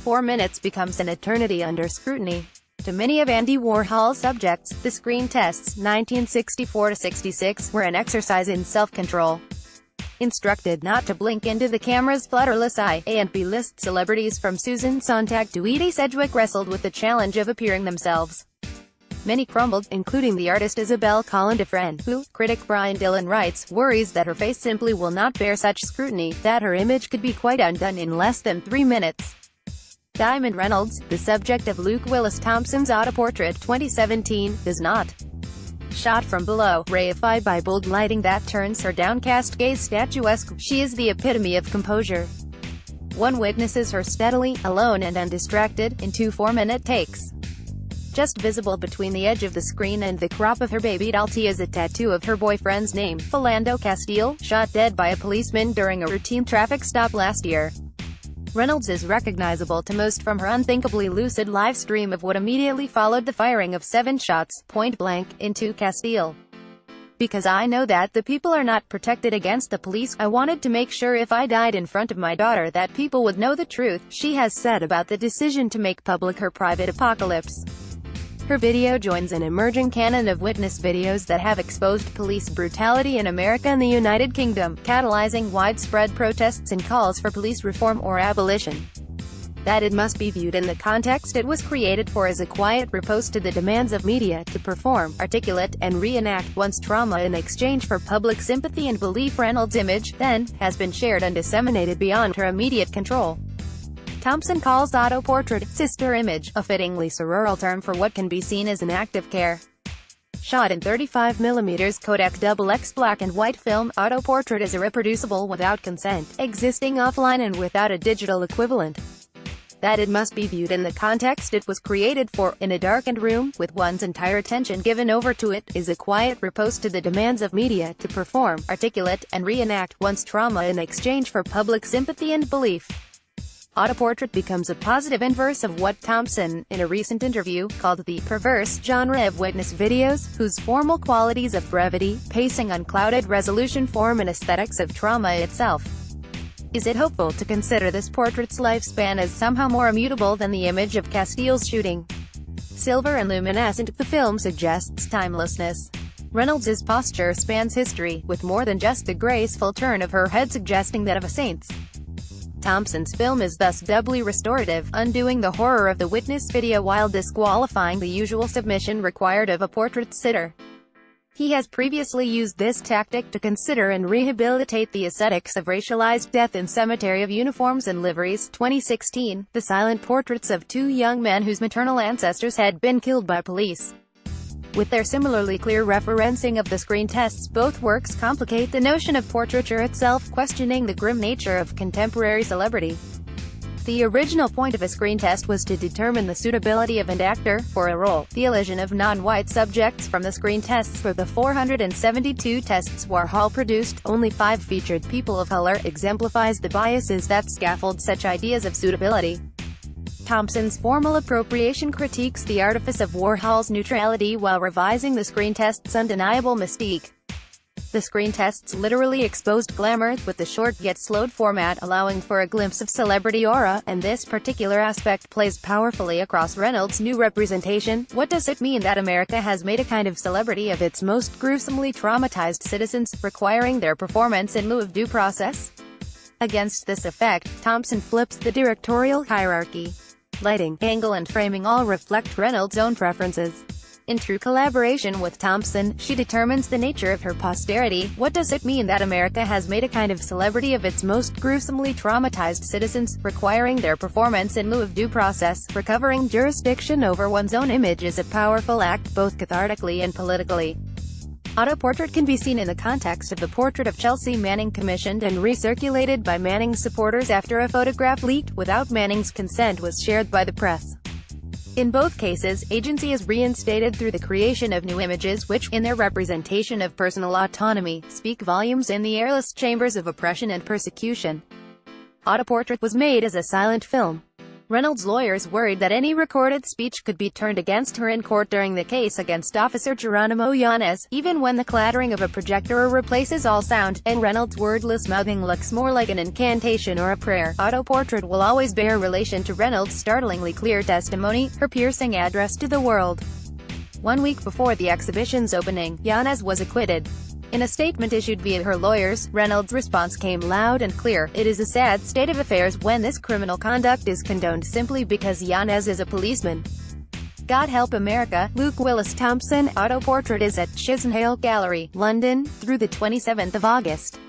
4 minutes becomes an eternity under scrutiny. To many of Andy Warhol's subjects, the screen tests, 1964-66, were an exercise in self-control. Instructed not to blink into the camera's flutterless eye, A and B-list celebrities from Susan Sontag to Edie Sedgwick wrestled with the challenge of appearing themselves. Many crumbled, including the artist Isabelle Collin-Dufresne, who, critic Brian Dillon writes, worries that her face simply will not bear such scrutiny, that her image could be quite undone in less than 3 minutes. Diamond Reynolds, the subject of Luke Willis Thompson's Autoportrait 2017, does not. Shot from below, reified by bold lighting that turns her downcast gaze statuesque, she is the epitome of composure. One witnesses her steadily, alone and undistracted, in 2 4-minute takes. Just visible between the edge of the screen and the crop of her baby doll tee is a tattoo of her boyfriend's name, Philando Castile, shot dead by a policeman during a routine traffic stop last year. Reynolds is recognizable to most from her unthinkably lucid live stream of what immediately followed the firing of 7 shots, point-blank, into Castile. Because I know that the people are not protected against the police, I wanted to make sure if I died in front of my daughter that people would know the truth, she has said about the decision to make public her private apocalypse. Her video joins an emerging canon of witness videos that have exposed police brutality in America and the United Kingdom, catalyzing widespread protests and calls for police reform or abolition. That it must be viewed in the context it was created for as a quiet riposte to the demands of media to perform, articulate, and reenact one's trauma in exchange for public sympathy and belief. Reynolds' image, then, has been shared and disseminated beyond her immediate control. Thompson calls Autoportrait sister image, a fittingly sororal term for what can be seen as an act of care. Shot in 35mm Kodak XX black and white film, Autoportrait is irreproducible without consent, existing offline and without a digital equivalent. That it must be viewed in the context it was created for, in a darkened room, with one's entire attention given over to it, is a quiet riposte to the demands of media to perform, articulate, and reenact one's trauma in exchange for public sympathy and belief. Autoportrait becomes a positive inverse of what Thompson, in a recent interview, called the perverse genre of witness videos, whose formal qualities of brevity, pacing, unclouded resolution form an aesthetics of trauma itself. Is it hopeful to consider this portrait's lifespan as somehow more immutable than the image of Castile's shooting? Silver and luminescent, the film suggests timelessness. Reynolds' posture spans history, with more than just the graceful turn of her head suggesting that of a saint's. Thompson's film is thus doubly restorative, undoing the horror of the witness video while disqualifying the usual submission required of a portrait sitter. He has previously used this tactic to consider and rehabilitate the aesthetics of racialized death in Cemetery of Uniforms and Liveries, 2016, the silent portraits of 2 young men whose maternal ancestors had been killed by police. With their similarly clear referencing of the screen tests, both works complicate the notion of portraiture itself, questioning the grim nature of contemporary celebrity. The original point of a screen test was to determine the suitability of an actor for a role. The elision of non-white subjects from the screen tests for the 472 tests Warhol produced, only 5 featured people of color, exemplifies the biases that scaffold such ideas of suitability. Thompson's formal appropriation critiques the artifice of Warhol's neutrality while revising the screen test's undeniable mystique. The screen tests literally exposed glamour, with the short yet slowed format allowing for a glimpse of celebrity aura, and this particular aspect plays powerfully across Reynolds' new representation. What does it mean that America has made a kind of celebrity of its most gruesomely traumatized citizens, requiring their performance in lieu of due process? Against this effect, Thompson flips the directorial hierarchy. Lighting, angle and framing all reflect Reynolds' own preferences. In true collaboration with Thompson, she determines the nature of her posterity. What does it mean that America has made a kind of celebrity of its most gruesomely traumatized citizens, requiring their performance in lieu of due process? Recovering jurisdiction over one's own image is a powerful act, both cathartically and politically. Autoportrait can be seen in the context of the portrait of Chelsea Manning commissioned and recirculated by Manning's supporters after a photograph leaked without Manning's consent was shared by the press. In both cases, agency is reinstated through the creation of new images which, in their representation of personal autonomy, speak volumes in the airless chambers of oppression and persecution. Autoportrait was made as a silent film. Reynolds' lawyers worried that any recorded speech could be turned against her in court during the case against Officer Geronimo Yanez, even when the clattering of a projector replaces all sound, and Reynolds' wordless mouthing looks more like an incantation or a prayer. Autoportrait will always bear relation to Reynolds' startlingly clear testimony, her piercing address to the world. 1 week before the exhibition's opening, Yanez was acquitted. In a statement issued via her lawyers, Reynolds' response came loud and clear: "It is a sad state of affairs when this criminal conduct is condoned simply because Yanez is a policeman. God help America." Luke Willis Thompson. Autoportrait is at Chisenhale Gallery, London, through the 27th of August.